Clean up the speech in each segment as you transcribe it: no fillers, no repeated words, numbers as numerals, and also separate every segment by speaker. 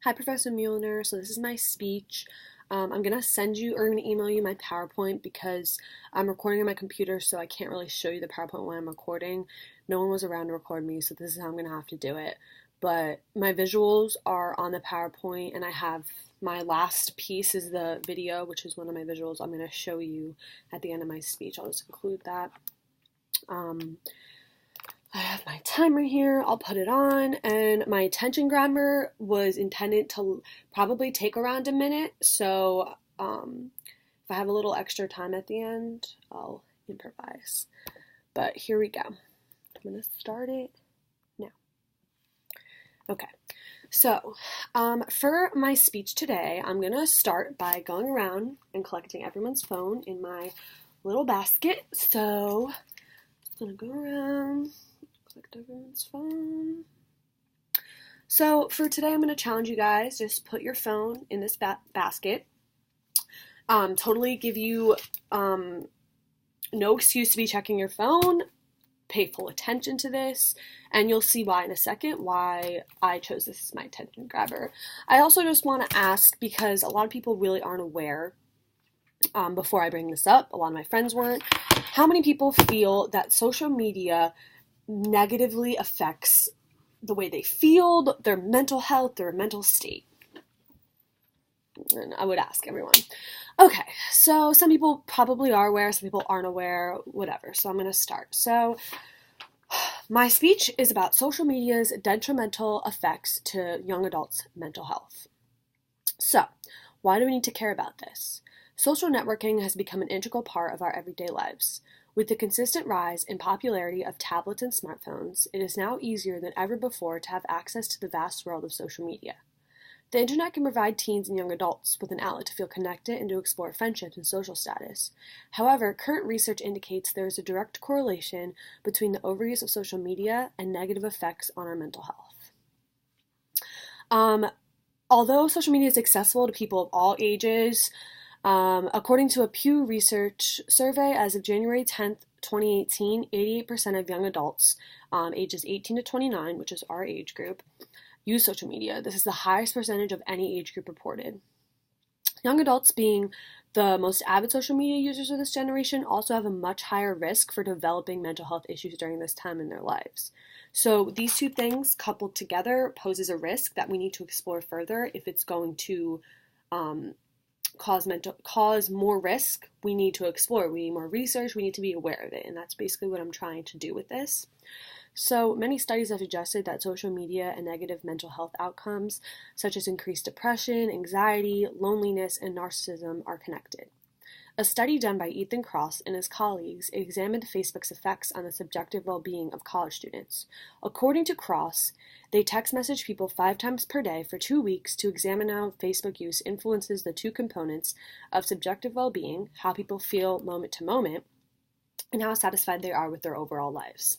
Speaker 1: Hi, Professor Muehlner. So this is my speech. I'm going to send you or I'm going to email you my PowerPoint because I'm recording on my computer, so I can't really show you the PowerPoint when I'm recording. No one was around to record me, so this is how I'm going to have to do it. But my visuals are on the PowerPoint, and I have my last piece is the video, which is one of my visuals I'm going to show you at the end of my speech. I'll just include that. I have my timer here, I'll put it on, and my attention grabber was intended to probably take around a minute, so if I have a little extra time at the end, I'll improvise. But here we go. I'm going to start it now. Okay, so for my speech today, I'm going to start by going around and collecting everyone's phone in my little basket. So I'm going to go around, collect everyone's phone. So for today, I'm going to challenge you guys, just put your phone in this basket. Totally give you no excuse to be checking your phone. Pay full attention to this, and you'll see why in a second, why I chose this as my attention grabber. I also just want to ask, because a lot of people really aren't aware, before I bring this up, a lot of my friends weren't, how many people feel that social media negatively affects the way they feel, their mental health, their mental state? And I would ask everyone. Okay, so some people probably are aware, some people aren't aware, whatever. So I'm going to start. So my speech is about social media's detrimental effects to young adults' mental health. So, why do we need to care about this? Social networking has become an integral part of our everyday lives. With the consistent rise in popularity of tablets and smartphones, it is now easier than ever before to have access to the vast world of social media. The internet can provide teens and young adults with an outlet to feel connected and to explore friendships and social status. However, current research indicates there is a direct correlation between the overuse of social media and negative effects on our mental health. Although social media is accessible to people of all ages, according to a Pew Research survey as of January 10th, 2018, 88% of young adults ages 18 to 29, which is our age group, use social media. This is the highest percentage of any age group reported. Young adults, being the most avid social media users of this generation, also have a much higher risk for developing mental health issues during this time in their lives. So these two things coupled together poses a risk that we need to explore further. If it's going to cause more risk, we need to explore. We need more research. We need to be aware of it. And that's basically what I'm trying to do with this. So many studies have suggested that social media and negative mental health outcomes, such as increased depression, anxiety, loneliness, and narcissism, are connected. A study done by Ethan Kross and his colleagues examined Facebook's effects on the subjective well-being of college students. According to Kross, they text message people 5 times per day for 2 weeks to examine how Facebook use influences the two components of subjective well-being, how people feel moment to moment, and how satisfied they are with their overall lives.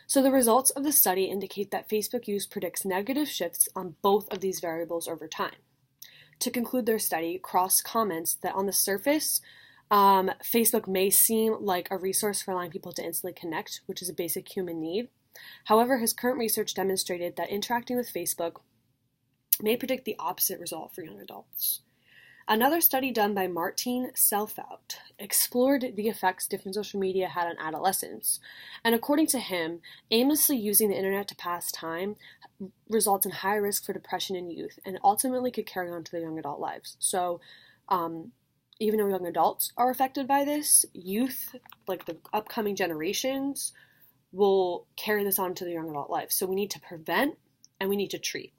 Speaker 1: So the results of the study indicate that Facebook use predicts negative shifts on both of these variables over time. To conclude their study, Kross comments that on the surface, Facebook may seem like a resource for allowing people to instantly connect, which is a basic human need. However, his current research demonstrated that interacting with Facebook may predict the opposite result for young adults. Another study done by Martin Selfout explored the effects different social media had on adolescents. And according to him, aimlessly using the internet to pass time results in high risk for depression in youth and ultimately could carry on to their young adult lives. So even though young adults are affected by this, youth, like the upcoming generations, will carry this on to their young adult lives. So we need to prevent and we need to treat.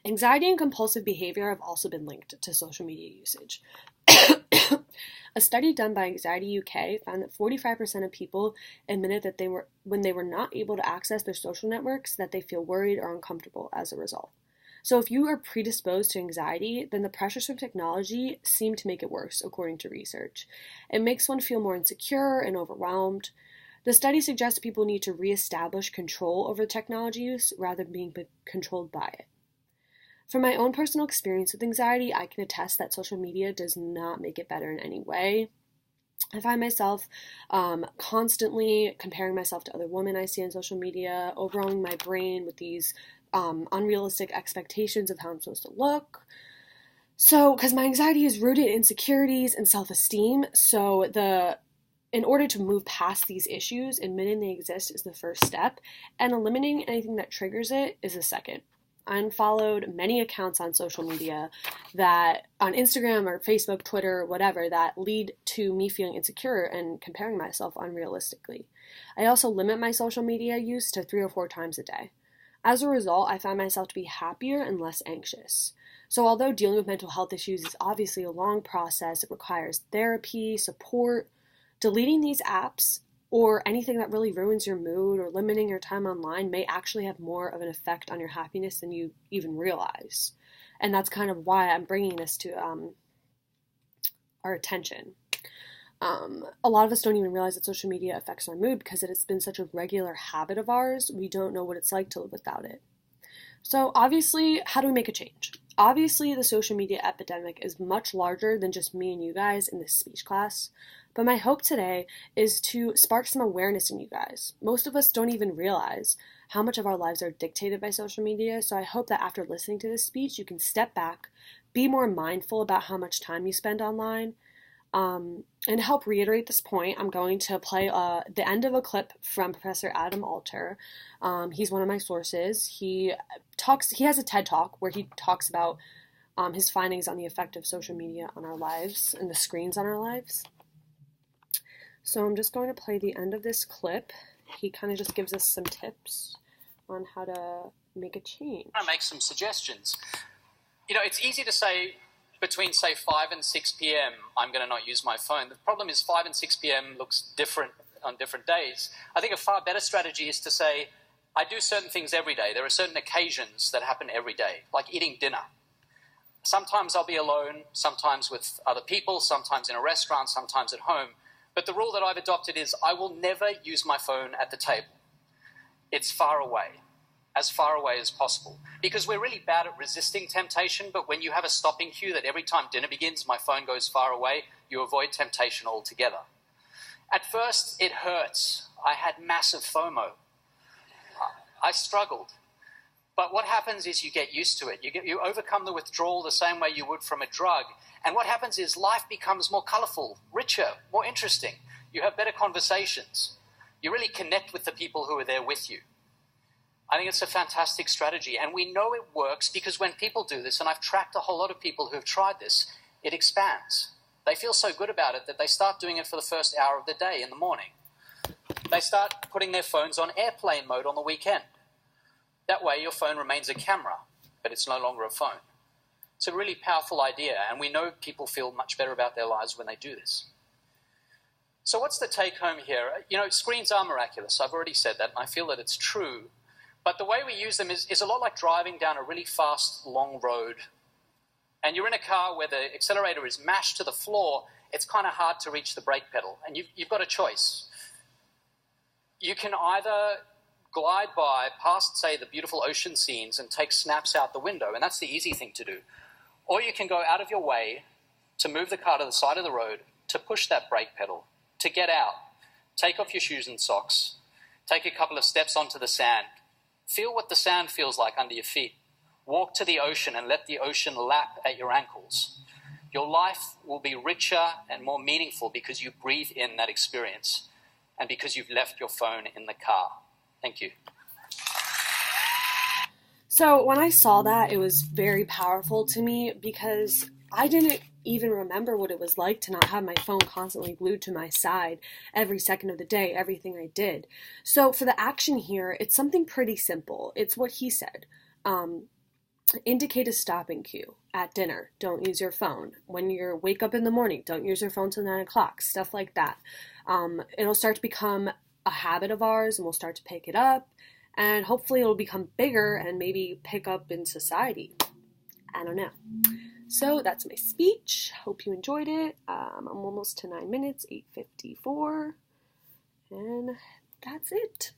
Speaker 1: Anxiety and compulsive behavior have also been linked to social media usage. A study done by Anxiety UK found that 45% of people admitted that when they were not able to access their social networks, that they feel worried or uncomfortable as a result. So if you are predisposed to anxiety, then the pressures from technology seem to make it worse, according to research. It makes one feel more insecure and overwhelmed. The study suggests people need to reestablish control over technology use rather than being controlled by it. From my own personal experience with anxiety, I can attest that social media does not make it better in any way. I find myself constantly comparing myself to other women I see on social media, overwhelming my brain with these unrealistic expectations of how I'm supposed to look. So, because my anxiety is rooted in insecurities and self-esteem, in order to move past these issues, admitting they exist is the first step, and eliminating anything that triggers it is the second. I unfollowed many accounts on social media that, on Instagram or Facebook, Twitter, whatever, that lead to me feeling insecure and comparing myself unrealistically. I also limit my social media use to 3 or 4 times a day. As a result, I find myself to be happier and less anxious. So although dealing with mental health issues is obviously a long process, it requires therapy, support, deleting these apps or anything that really ruins your mood or limiting your time online may actually have more of an effect on your happiness than you even realize. And that's kind of why I'm bringing this to our attention. A lot of us don't even realize that social media affects our mood because it has been such a regular habit of ours, we don't know what it's like to live without it. So obviously, how do we make a change? Obviously, the social media epidemic is much larger than just me and you guys in this speech class, but my hope today is to spark some awareness in you guys. Most of us don't even realize how much of our lives are dictated by social media, so I hope that after listening to this speech, you can step back, be more mindful about how much time you spend online. And to help reiterate this point, I'm going to play the end of a clip from Professor Adam Alter. He's one of my sources. He has a TED Talk where he talks about his findings on the effect of social media on our lives and the screens on our lives. So I'm just going to play the end of this clip. He kind of just gives us some tips on how to make a change.
Speaker 2: I want to make some suggestions. It's easy to say between, say, 5 and 6 p.m., I'm going to not use my phone. The problem is 5 and 6 p.m. looks different on different days. I think a far better strategy is to say, I do certain things every day. There are certain occasions that happen every day, like eating dinner. Sometimes I'll be alone, sometimes with other people, sometimes in a restaurant, sometimes at home. But the rule that I've adopted is I will never use my phone at the table. It's far away as possible. Because we're really bad at resisting temptation, but when you have a stopping cue that every time dinner begins, my phone goes far away, you avoid temptation altogether. At first, it hurts. I had massive FOMO. I struggled. But what happens is you get used to it. You overcome the withdrawal the same way you would from a drug. And what happens is life becomes more colorful, richer, more interesting. You have better conversations. You really connect with the people who are there with you. I think it's a fantastic strategy. And we know it works because when people do this, and I've tracked a whole lot of people who have tried this, it expands. They feel so good about it that they start doing it for the first hour of the day in the morning. They start putting their phones on airplane mode on the weekend. That way your phone remains a camera, but it's no longer a phone. It's a really powerful idea, and we know people feel much better about their lives when they do this. So what's the take home here? Screens are miraculous. I've already said that, and I feel that it's true. But the way we use them is a lot like driving down a really fast, long road. And you're in a car where the accelerator is mashed to the floor. It's kind of hard to reach the brake pedal. And you've got a choice. You can either glide by past, say, the beautiful ocean scenes and take snaps out the window, and that's the easy thing to do. Or you can go out of your way to move the car to the side of the road, to push that brake pedal, to get out, take off your shoes and socks, take a couple of steps onto the sand, feel what the sand feels like under your feet, walk to the ocean and let the ocean lap at your ankles. Your life will be richer and more meaningful because you breathe in that experience and because you've left your phone in the car. Thank you.
Speaker 1: So when I saw that, it was very powerful to me because I didn't even remember what it was like to not have my phone constantly glued to my side every second of the day, everything I did. So for the action here, it's something pretty simple. It's what he said. Indicate a stopping cue at dinner. Don't use your phone. When you wake up in the morning, don't use your phone till 9 o'clock, stuff like that. It'll start to become a habit of ours and we'll start to pick it up. And hopefully it'll become bigger and maybe pick up in society. I don't know. So that's my speech. Hope you enjoyed it. I'm almost to 9 minutes, 8:54. And that's it.